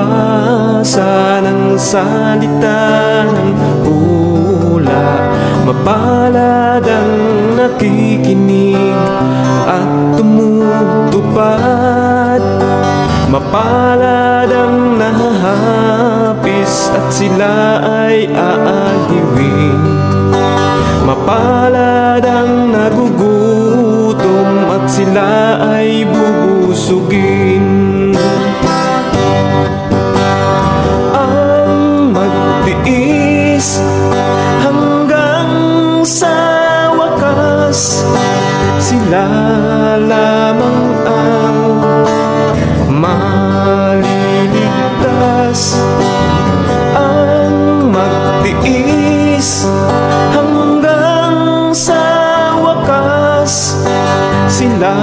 magbasa ng salita ng hula. Mapalad ang nakikinig at tumutupad. Mapalad ang nahahapis at sila ay aaliwin. Mapalad ang nagugutom at sila ay bubusugin. Ang magtiis hanggang sa wakas, sila lamang ang maliligtas. Ang magtiis hanggang sa wakas, sila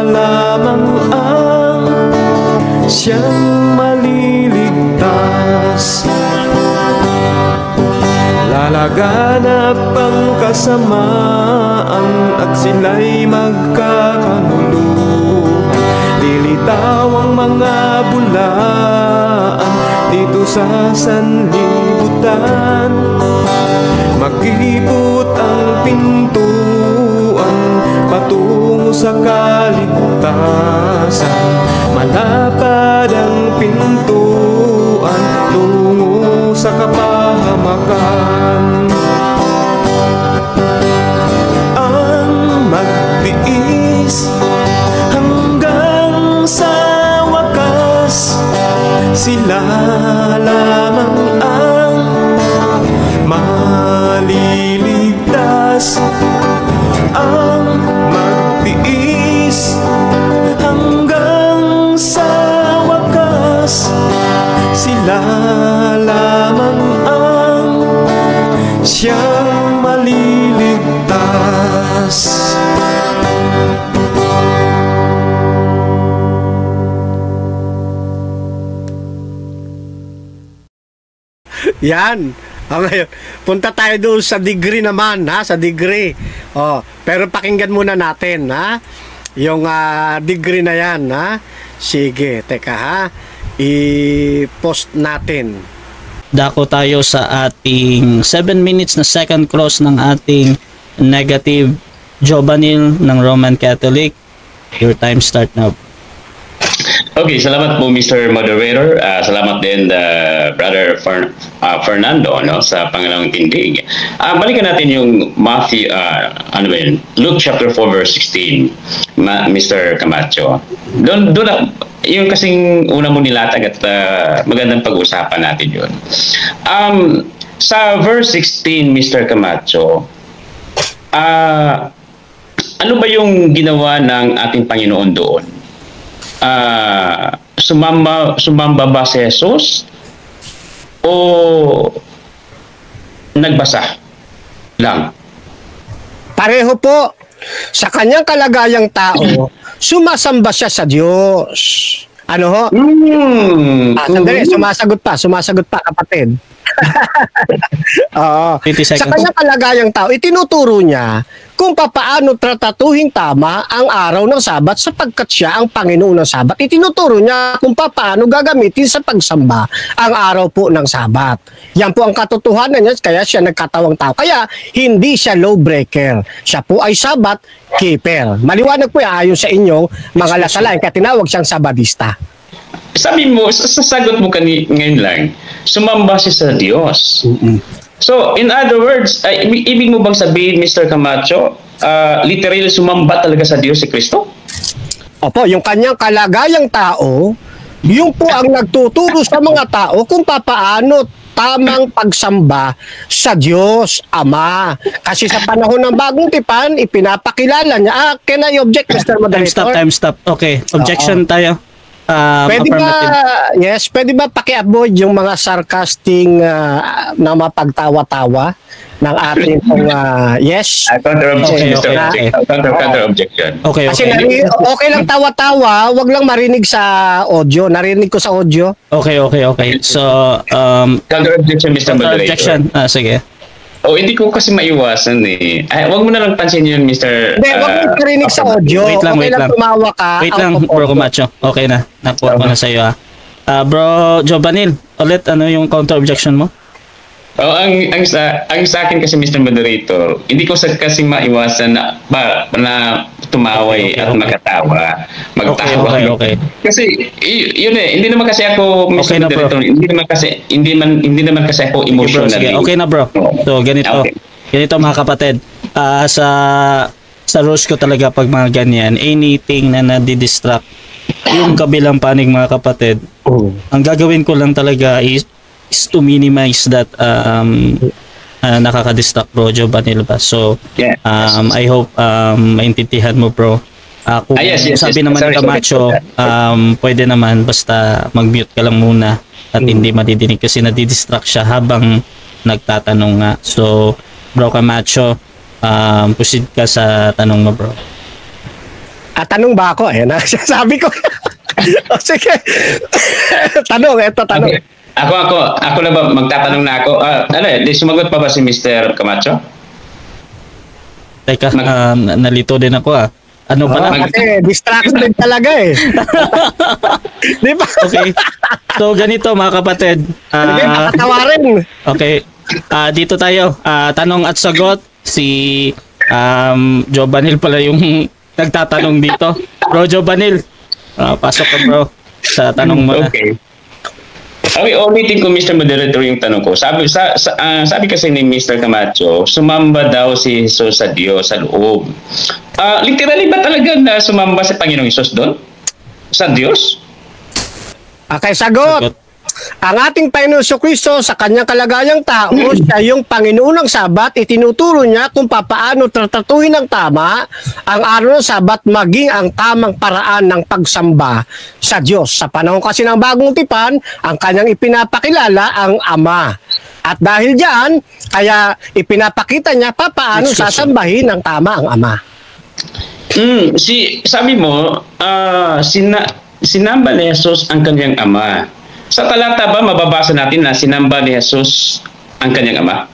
lamang ang siyang maliligtas. Lalaganap ang kasamaan at sila'y magkakanuluhan. Lilitaw ang mga bulaan dito sa sanlibutan. Makipot ang pintuan patungo sa kaligtasan. Malapad ang pintuan tungo sa kapahamakan. Ang magtiis hanggang sa wakas, sila lamang ang maliligtas. Ang magtiis hanggang sa wakas, sila lamang ang siyang maliligtas. Yan. Okay. Punta tayo doon sa degree naman, ha? Sa degree. Oh, pero pakinggan muna natin, ha? Yung degree na yan, ha? Sige, teka, ha? I-post natin. Dako tayo sa ating 7 minutes na second cross ng ating negative Jobanil ng Roman Catholic. Your time start now. Okay, salamat po Mr. Moderator. Salamat din Brother Fernando, no, sa pangalawang tindig. Balikan natin yung Matthew, Luke chapter 4 verse 16, Mr. Camacho. Doon yung kasing una mo nilatag at magandang pag-usapan natin yun. Sa verse 16, Mr. Camacho, ano ba yung ginawa ng ating Panginoon doon? Sumamba ba si Jesus o nagbasa lang? Pareho po. Sa kanyang kalagayang tao, sumasamba siya sa Diyos. Ano ho? Sandali, sumasagot pa kapatid. Oo. Sa kanyang kalagayang tao, itinuturo niya kung papaano tratatuhin tama ang araw ng Sabat sapagkat siya ang Panginoon ng Sabat. Itinuturo niya kung papaano gagamitin sa pagsamba ang araw po ng Sabat. Yan po ang katotohanan niya, kaya siya nagkatawang tao. Kaya hindi siya lawbreaker. Siya po ay Sabat keeper. Maliwanag po yan ayon sa inyong mga lasalain, kaya tinawag siyang Sabadista. Sabi mo, sasagot mo ngayon lang, sumamba siya sa Diyos. So, in other words, ibig mo bang sabihin, Mr. Camacho, literal sumamba talaga sa Diyos si Kristo? Opo, yung kanyang kalagayang tao, yung po ang nagtuturo sa mga tao kung papaano tamang pagsamba sa Diyos Ama. Kasi sa panahon ng Bagong Tipan, ipinapakilala niya. Can I object, Mr. Moderator? Time stop. Okay, objection tayo. Pwede ba paki-avoid yung mga sarcastic na mapagtawa-tawa ng ating yes? Counter-objection, Mr. Counter-objection. Okay. Kasi okay lang tawa-tawa, wag lang marinig sa audio. Narinig ko sa audio. Okay. So, counter-objection, Mr. Moderator. Counter-objection. Sige. Hindi ko kasi maiwasan eh. Wag mo na lang pansin yun, Mr. Hindi, wag mo narinig sa audio. Wait lang. Tumawa ka. Wait lang, Bro Camacho. Okay na. Nakuha ko na sa'yo, ha. Bro Jobanil, ulit ano yung counter objection mo? Ang sa akin kasi Mr. Moderator, hindi ko kasi maiwasan na tumaway Okay. at magtawa. Okay. Kasi yun hindi naman kasi ako Okay Mr. na, bro. Moderator, hindi naman kasi ako Okay, bro, emotionally. sige. Okay na, bro. So, ganito. Okay. Ganito mga kapatid. Sa rules ko talaga pag mga ganyan, anything na nadidistract yung kabilang panig mga kapatid, ang gagawin ko lang talaga is to minimize that nakaka-distract bro Jobanil ba. So, Yeah. I hope maintindihan mo bro. Kung Yes. sabi naman Sorry, ni Camacho, pwede naman basta mag-mute ka lang muna at hindi madidinig kasi nadidistract siya habang nagtatanong nga. So, bro Camacho, proceed ka sa tanong mo bro. Tanong ba ako? Sabi ko. O, sige. Tanong. Okay. Ako na ba magtatanong na ako? Sumagot pa ba si Mr. Camacho? Teka, nalito din ako Ano pala? Kasi distracted talaga eh. Di ba? Okay. So ganito mga kapatid. Sige, nakatawarin. Okay. Dito tayo. Tanong at sagot. Si Jobanil pala yung nagtatanong dito. Bro Jobanil. Pasok ka bro sa tanong mo na. Okay. Ulitin ko Mr. Moderator yung tanong ko. Sabi kasi ni Mr. Camacho, sumamba daw si Jesus sa Diyos sa loob. Literally ba talaga na sumamba si Panginoong Jesus doon? Sa Diyos? Okay, sagot. Ang ating Panginoon Kristo sa kanyang kalagayang tao, siya yung Panginoon ng Sabat, itinuturo niya kung papaano tratatuhin ng tama ang araw ng Sabat maging ang tamang paraan ng pagsamba sa Diyos. Sa panahon kasi ng bagong tipan, ang kanyang ipinapakilala ang Ama. At dahil diyan, kaya ipinapakita niya papaano sasambahin ng tama ang Ama. Sabi mo, sinamba ni Jesus ang kanyang Ama. Sa talata ba mababasa natin na sinamba ni Jesus ang kanyang Ama?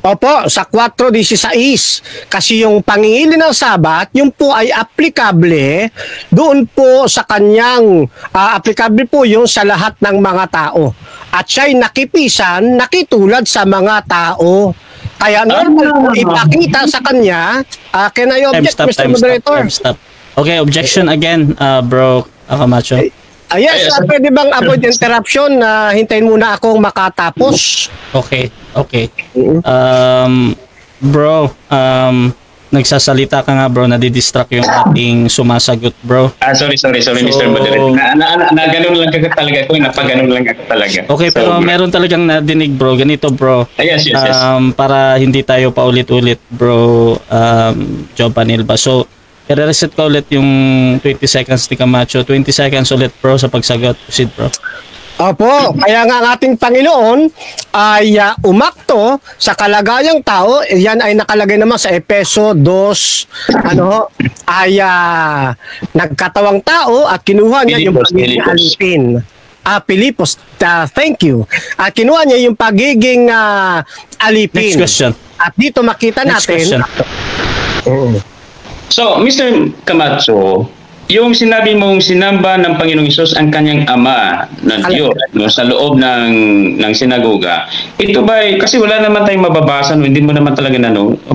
Opo, sa 4:16. Kasi yung pangingili ng Sabat, yung po ay aplikable doon po sa kanyang, aplikable po yung sa lahat ng mga tao. At siya'y nakipisan, nakitulad sa mga tao. Kaya normal po ipakita sa kanya, can I object, Mr. Moderator? Time stop. Okay, objection again, bro Camacho. Yes, pwede bang avoid interruption na hintayin muna akong makatapos? Okay. Bro, nagsasalita ka nga bro, nadidistract yung ating sumasagot bro. Sorry Mr. Moderator. Ganun lang ako talaga ako, napaganon lang ako talaga. Okay, pero meron talagang nadinig bro, ganito bro. Yes. Para hindi tayo paulit-ulit bro, Jobanil ba. So, i-reset ko ulit yung 20 seconds ni Camacho. 20 seconds ulit bro sa pagsagot. Proceed bro. Opo, kaya nga ang ating Panginoon ay umakto sa kalagayang tao. Yan ay nakalagay naman sa Efeso 2, ay nagkatawang tao at kinuha niya yung pagiging alipin. Pilipos, thank you. At kinuha niya yung pagiging alipin. Next question. At dito makita Next natin. question. So, Mr. Camacho, yung sinabi mong sinamba ng Panginoong Hesus ang kanyang Ama na Diyos sa loob ng sinagoga, ito ba kasi wala naman tayong mababasa, hindi mo naman talaga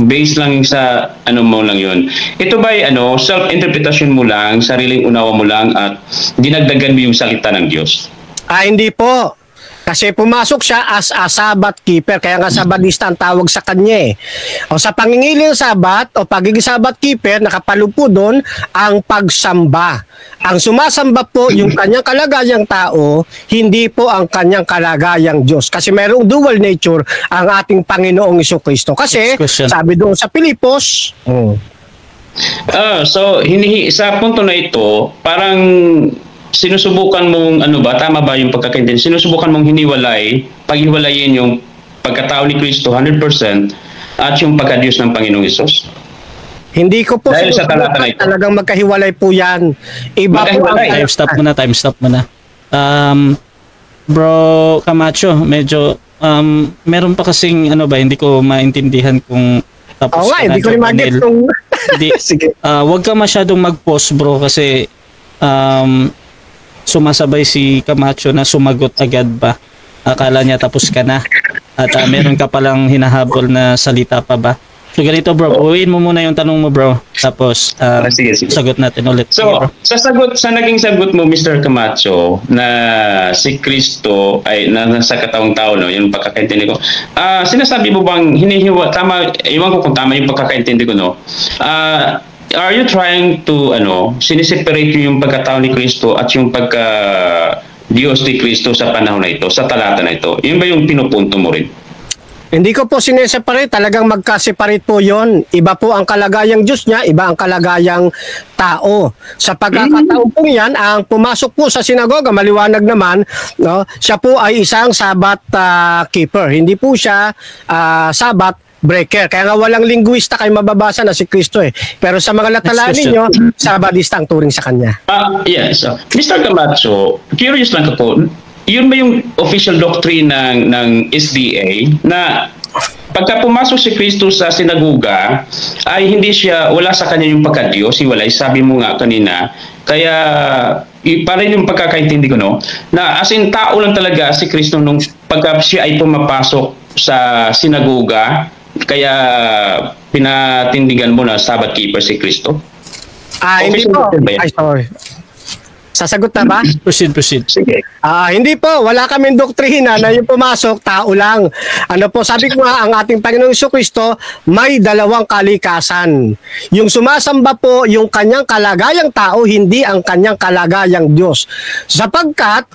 based lang sa mo lang yun. Ito ba self-interpretation mo lang, sariling unawa mo lang at dinagdagan mo yung salita ng Diyos? Hindi po. Kasi pumasok siya as a Sabbath keeper, kaya nga Sabadista ang tawag sa kanya O sa pangingili ng Sabat o pagiging Sabbath keeper, nakapalo po doon ang pagsamba. Ang sumasamba po yung kanyang kalagayang tao, hindi po ang kanyang kalagayang Diyos. Kasi mayroong dual nature ang ating Panginoong Jesucristo. Kasi sabi doon sa Pilipos, so sa punto na ito, parang sinusubukan mong tama ba yung pagkakaintindi? Sinusubukan mong paghiwalayin yung pagkatao ni Kristo 100% at yung pagka-Diyos ng Panginoong Hesus? Hindi ko po dahil sa talata na ito. Talagang magkahiwalay po yan. Iba po ang time stop muna. Bro Camacho, medyo meron pa kasing hindi ko maintindihan kung tapos hindi ko rin mag-get kung wag ka masyadong mag-pause bro kasi sumasabay si Camacho na sumagot agad ba? Akala niya tapos ka na at meron ka palang hinahabol na salita pa ba? So ganito bro, uwiin mo muna yung tanong mo bro. Tapos Sige. sagot natin ulit. Sige, So, bro. sa naging sagot mo, Mr. Camacho, na si Kristo ay nasa katawang tao, no, yung pagkakaintindi ko. Sinasabi mo bang tama, iwan ko kung tama yung pagkakaintindi ko, no? Are you trying to, siniseparate yung pagkatao ni Kristo at yung Diyos ni Kristo sa panahon na ito, sa talata na ito? Yun ba yung pinupunto mo rin? Hindi ko po sineseparate, talagang magka-separate po yon. Iba po ang kalagayang Diyos niya, iba ang kalagayang tao. Sa pagkakataon po yan, ang pumasok po sa sinagoga, maliwanag naman, no, siya po ay isang Sabbath keeper. Hindi po siya Sabbath breaker. Kaya nga walang linguista kayo mababasa na si Kristo eh. Pero sa mga latalaan Next ninyo, Sabbathista ang turing sa kanya. Yes. Mr. Camacho, curious lang ako, yun ba yung official doctrine ng SDA na pagka pumasok si Kristo sa sinagoga ay wala sa kanya yung pagka-Diyos, hiwalay, sabi mo nga kanina, kaya para yung pagkakaintindi ko, no, na as in tao lang talaga si Kristo nung pagka siya ay pumapasok sa sinagoga, kaya pinatindigan mo na Sabbath keeper si Kristo? Hindi Official po. doctrine ba yan? Ay, sorry. Sasagot na ba? Proceed. Sige. Hindi po, wala kaming doktrina na yung pumasok, tao lang. Ano po, sabi ko nga, ang ating Panginoong Jesucristo may dalawang kalikasan. Yung sumasamba po, yung kanyang kalagayang tao, hindi ang kanyang kalagayang Diyos. Sapagkat,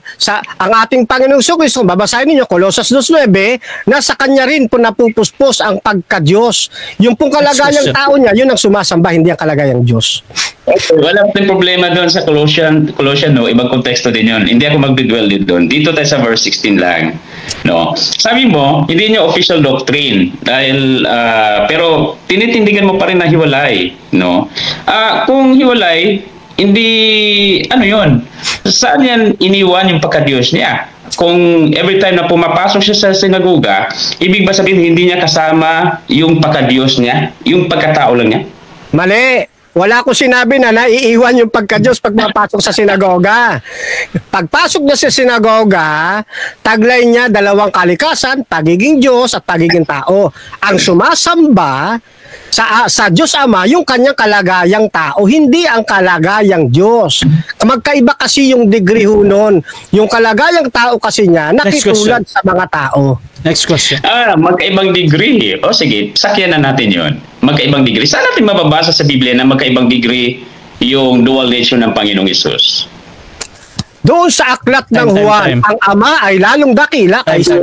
ang ating Panginoong Jesucristo, babasahin ninyo, Colossus 2:9, na sa kanya rin po napupuspos ang pagka-Diyos. Yung pong kalagayang tao niya, yun ang sumasamba, hindi ang kalagayang Diyos. Okay, wala pang problema doon sa Colossian, no, ibang konteksto din yun. Hindi ako magdidwell din doon. Dito tayo sa verse 16 lang. No? Sabi mo, hindi niya official doctrine dahil pero tinitindigan mo pa rin na hiwalay, no? Kung hiwalay, hindi yun? Saan yan iniwan yung pagka-Diyos niya? Kung every time na pumapasok siya sa sinagoga, ibig ba sabihin hindi niya kasama yung pagka-Diyos niya, yung pagkatao lang niya? Mali. Wala ko sinabi na naiiwan yung pagka-Diyos pag mapasok sa sinagoga. Pagpasok niya sa sinagoga, taglay niya dalawang kalikasan, pagiging Diyos at pagiging tao. Ang sumasamba sa Diyos Ama, yung kanyang kalagayang tao, hindi ang kalagayang Diyos. Magkaiba kasi yung degree ho nun. Yung kalagayang tao kasi niya, nakitulad sa mga tao. Next question. Magkaibang degree. O sige, sakyan na natin yun. Magkaibang degree. Saan natin mababasa sa Biblia na magkaibang degree yung dual nature ng Panginoong Hesus? Doon sa aklat ng Juan, ang Ama ay lalong dakila kaysa...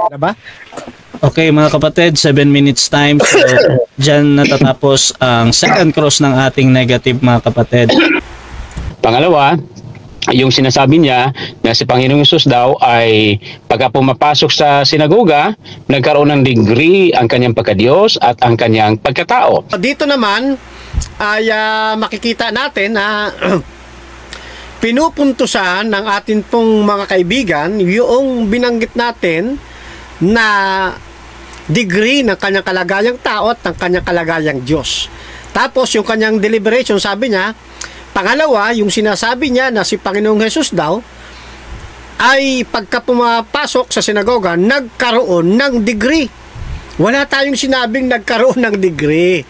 Diba? Okay mga kapatid, 7 minutes time. So, dyan natatapos ang second cross ng ating negative mga kapatid. Pangalawa, yung sinasabi niya na si Panginoong Hesus daw ay pagka pumapasok sa sinagoga, nagkaroon ng degree ang kanyang pagka-Diyos at ang kanyang pagkatao. Dito naman ay makikita natin na pinupuntusan ng atin pong mga kaibigan yung binanggit natin na degree ng kanyang kalagayang tao at ng kanyang kalagayang Diyos. Tapos yung kanyang deliberation, sabi niya, pangalawa, yung sinasabi niya na si Panginoong Hesus daw ay pagka pumapasok sa sinagoga, nagkaroon ng degree. Wala tayong sinabing nagkaroon ng degree.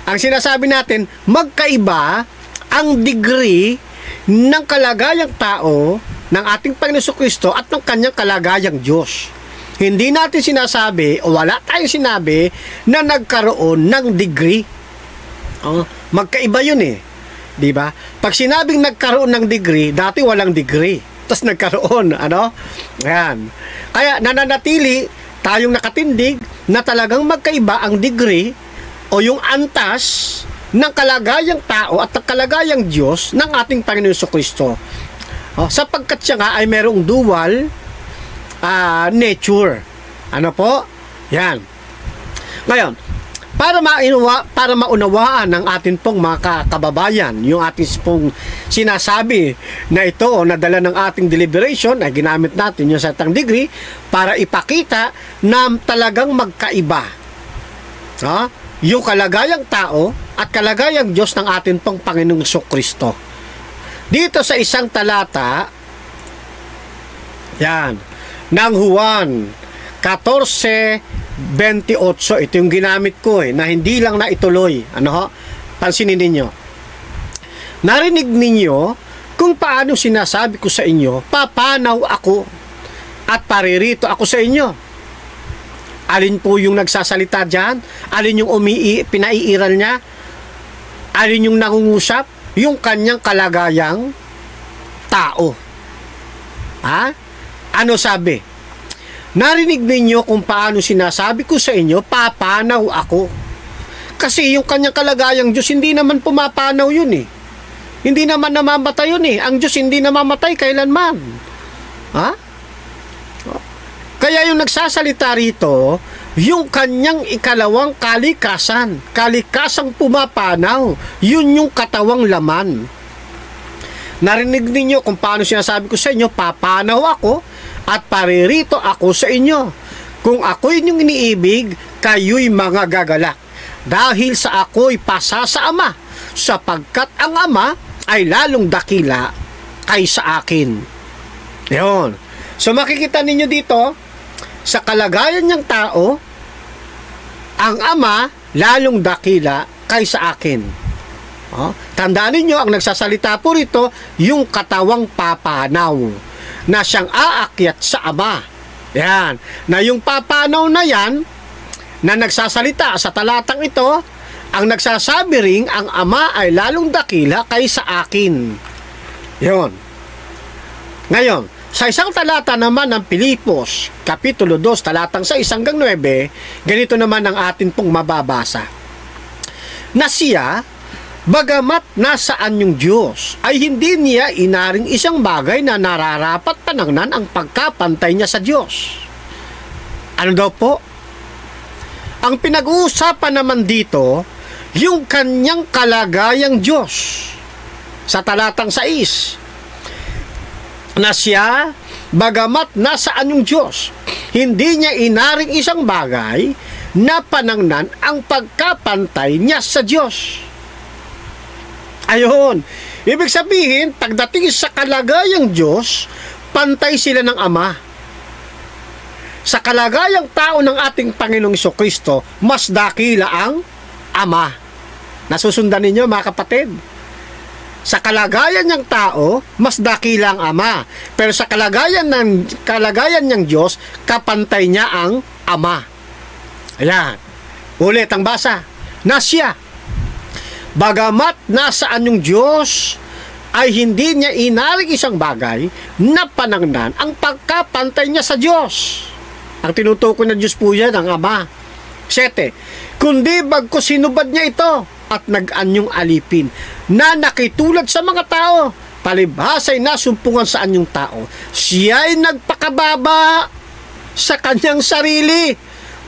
Ang sinasabi natin, magkaiba ang degree ng kalagayang tao ng ating Panginoong Jesucristo at ng kanyang kalagayang Diyos. Hindi natin sinasabi o wala tayong sinabi na nagkaroon ng degree. Magkaiba yun eh. Diba? Pag sinabing nagkaroon ng degree, dati walang degree. Tapos nagkaroon, Ayan. Kaya nananatili tayong nakatindig na talagang magkaiba ang degree o yung antas ng kalagayang tao at ng kalagayang Diyos ng ating Panginoon Jesucristo. Sapagkat siya nga ay merong dual nature. Ano po? Yan. Ngayon, para maunawaan ng atin pong mga kababayan, yung ating pong sinasabi na ito o nadala ng ating deliberation ay ginamit natin yung certain degree para ipakita na talagang magkaiba yung kalagayang tao at kalagayang Diyos ng atin pong Panginoong Jesucristo. Dito sa isang talata, yan, ng Juan 14:28, ito yung ginamit ko na hindi lang na ituloy. Ano ho? Pansinin ninyo. Narinig ninyo kung paano sinasabi ko sa inyo, papanaw ako at paririto ako sa inyo. Alin po yung nagsasalita dyan? Alin yung pinaiiral niya? Alin yung nangungusap? Yung kanyang kalagayang tao. Ha? Ano sabi? Narinig ninyo kung paano sinasabi ko sa inyo, papanaw ako. Kasi yung kanyang kalagayang Diyos, hindi naman pumapanaw yun Hindi naman namamatay yun Ang Diyos hindi namamatay kailanman. Ha? Kaya yung nagsasalita rito, yung kanyang ikalawang kalikasan, kalikasang pumapanaw, yun yung katawang laman. Narinig ninyo kung paano sinasabi ko sa inyo, papanaw ako at paririto ako sa inyo. Kung ako'y inyong iniibig, kayo'y mga gagalak. Dahil sa ako'y pasa sa Ama, sapagkat ang Ama ay lalong dakila kaysa akin. Yun. So makikita ninyo dito, sa kalagayan niyang tao, ang Ama lalong dakila kaysa akin. Tandaan ninyo, ang nagsasalita po rito, yung katawang papanaw na siyang aakyat sa Ama. Yan. Na yung papanaw na yan, na nagsasalita sa talatang ito, ang nagsasabi ring ang Ama ay lalong dakila kaysa akin. Yon. Ngayon, sa isang talata naman ng Pilipos, Kapitulo 2, talatang 6 hanggang 9, ganito naman ang atin pong mababasa. Na siya, bagamat nasaan yung Diyos, ay hindi niya inaring isang bagay na nararapat panangnan ang pagkapantay niya sa Diyos. Ano daw po? Ang pinag-uusapan naman dito, yung kanyang kalagayang Diyos. Sa talatang 6, na siya, bagamat nasaan yung Diyos, hindi niya inaring isang bagay na panangnan ang pagkapantay niya sa Diyos. Ayun. Ibig sabihin, pagdating sa kalagayang Diyos, pantay sila ng Ama. Sa kalagayang tao ng ating Panginoong Jesucristo, mas dakila ang Ama. Nasusundan ninyo mga kapatid? Sa kalagayan niyang tao, mas dakila ang Ama. Pero sa kalagayan niyang Diyos, kapantay niya ang Ama. Ayan. Ulit ang basa. Na siya, bagamat nasaan yung Diyos, ay hindi niya inaring isang bagay na panangnan ang pagkapantay niya sa Diyos. Ang tinutukoy ng Diyos po yan, ang Ama. 7. Kundi bagko sinubad niya ito at nag-anyong alipin na nakitulad sa mga tao, palibhasa'y nasumpungan sa anyong tao. Siya'y nagpakababa sa kanyang sarili.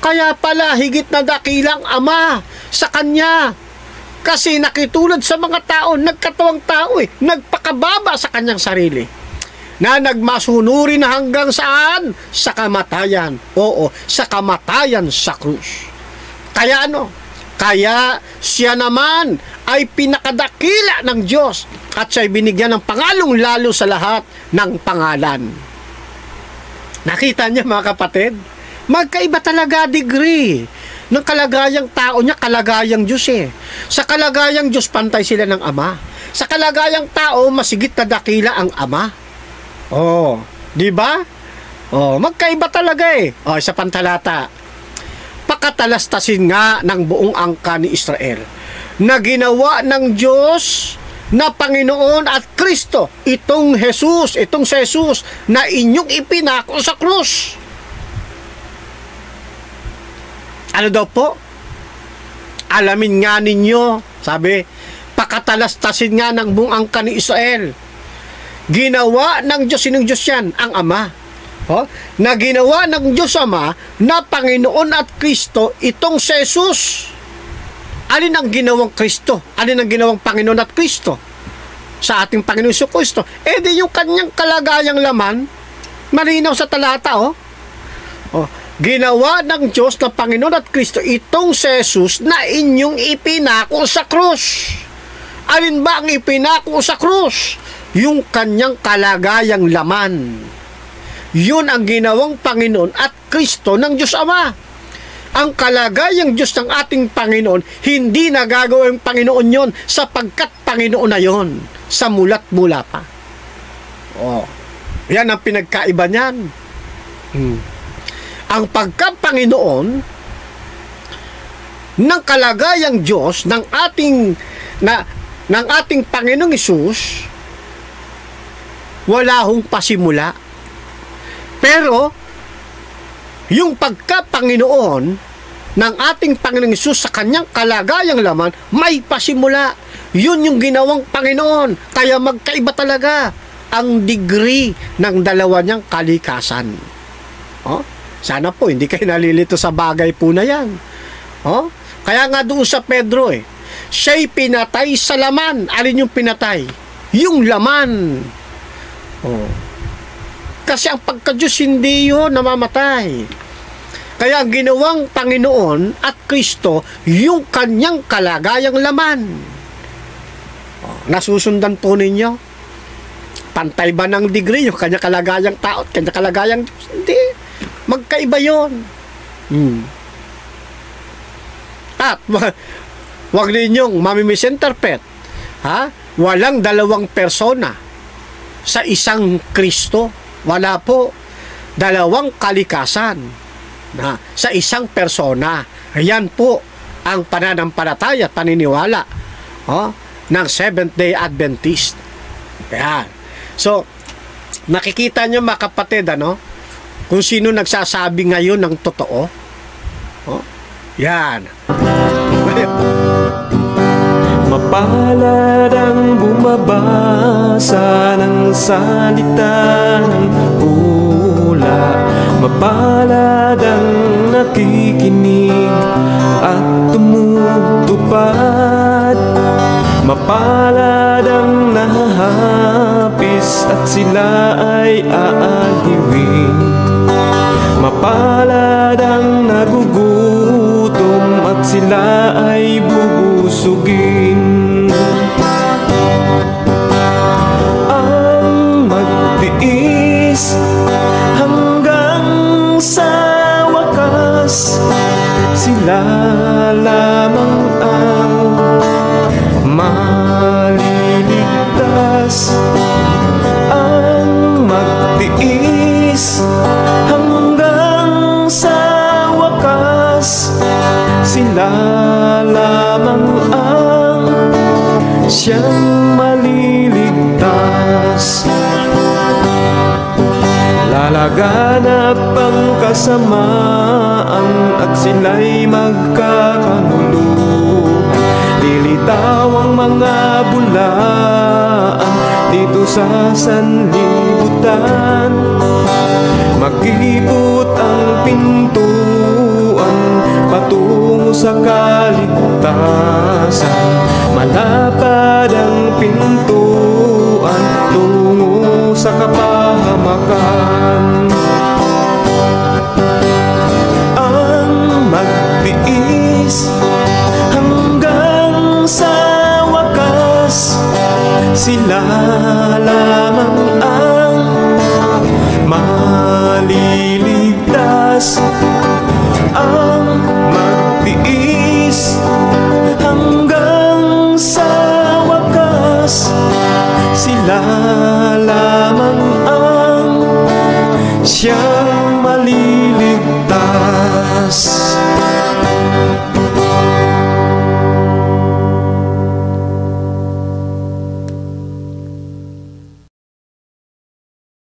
Kaya pala higit na dakilang Ama sa kanya. Kasi nakitulad sa mga tao, nagkatawang tao nagpakababa sa kanyang sarili. Na nagmasunuri na hanggang saan? Sa kamatayan. Oo, sa kamatayan sa krus. Kaya ano? Kaya siya naman ay pinakadakila ng Diyos at siya'y binigyan ng pangalong lalo sa lahat ng pangalan. Nakita niya mga kapatid? Magkaiba talaga degree ng kalagayang tao niya, kalagayang Diyos Sa kalagayang Diyos, pantay sila ng Ama. Sa kalagayang tao, masigit na dakila ang Ama. Oh, di ba? Oh, magkaiba talaga Oh, sa pantalata. Pakatalastasin nga ng buong angka ni Israel na ginawa ng Diyos na Panginoon at Kristo itong Jesus na inyong ipinako sa krus. Ano daw po? Alamin nga ninyo, sabi, pakatalastasin nga ng buong angka ni Israel. Ginawa ng Diyos, sinong Diyos yan? Ang Ama. Na ginawa ng Diyos Ama na Panginoon at Kristo itong si Jesus. Alin ang ginawang Kristo? Alin ang ginawang Panginoon at Kristo? Sa ating Panginoon Jesucristo. Di yung kanyang kalagayang laman, malinaw sa talata ginawa ng Diyos na Panginoon at Kristo itong si Jesus na inyong ipinako sa krus. Alin ba ang ipinako sa krus? yung kanyang kalagayang laman. Yun ang ginawang Panginoon at Kristo ng Diyos Ama. Ang kalagayang Diyos ng ating Panginoon, hindi nagagawa yung Panginoon yon sapagkat Panginoon na yon sa mulat mula pa. Oh, yan ang pinagkaiba niyan. Ang pagka-Panginoon ng kalagayang Diyos ng ating Panginoong Hesus, wala hong pasimula. Pero yung pagka-Panginoon ng ating Panginoong Hesus sa kanyang kalagayang laman, may pasimula. Yun yung ginawang Panginoon. Kaya magkaiba talaga ang degree ng dalawa niyang kalikasan. Oh? Sana po hindi kayo nalilito sa bagay po na yan. Oh? Kaya nga doon sa Pedro siya'y pinatay sa laman. Alin yung pinatay? Yung laman. Oh. Kasi ang pagka-Diyos hindi yun namamatay. Kaya ang ginawang Panginoon at Kristo, yung kanyang kalagayang laman. Oh, nasusundan po ninyo? Pantay ba ng degree yung kanya kalagayang tao at kanya kalagayang Diyos? Hindi. Magkaiba yun. At wag ninyong mamimisinterpret. Walang dalawang persona sa isang Kristo. Wala po. Dalawang kalikasan sa isang persona. Ayan po ang pananampalataya at paniniwala ng Seventh-day Adventist. Ayan. So, nakikita nyo mga kapatid, kung sino nagsasabi ngayon ng totoo. Yan. Mapalad ang bumabasa ng salita ng hula. Mapalad ang nakikinig at tumutupad. Mapalad ang nahahapis at sila ay aaliwin. Mapalad ang nagugutom at sila ay bubusugin. Ang magtiis hanggang sa wakas, sila lamang ang maliligtas. Ang magtiis hanggang sa wakas, sila lamang ang siyang maliligtas. Lalaganap ang kasamaan at sila'y magkakanuluhan. Lilitaw ang mga bulaan dito sa sanlibutan. Magkipot ang pintuan patungo sa kaligtasan. Malapad ang pintuan tungo sa kapahamakan. Ang magtiis hanggang sa wakas, sila lamang ang maliligtas. Ang magtiis hanggang sa wakas, sila lamang ang siyang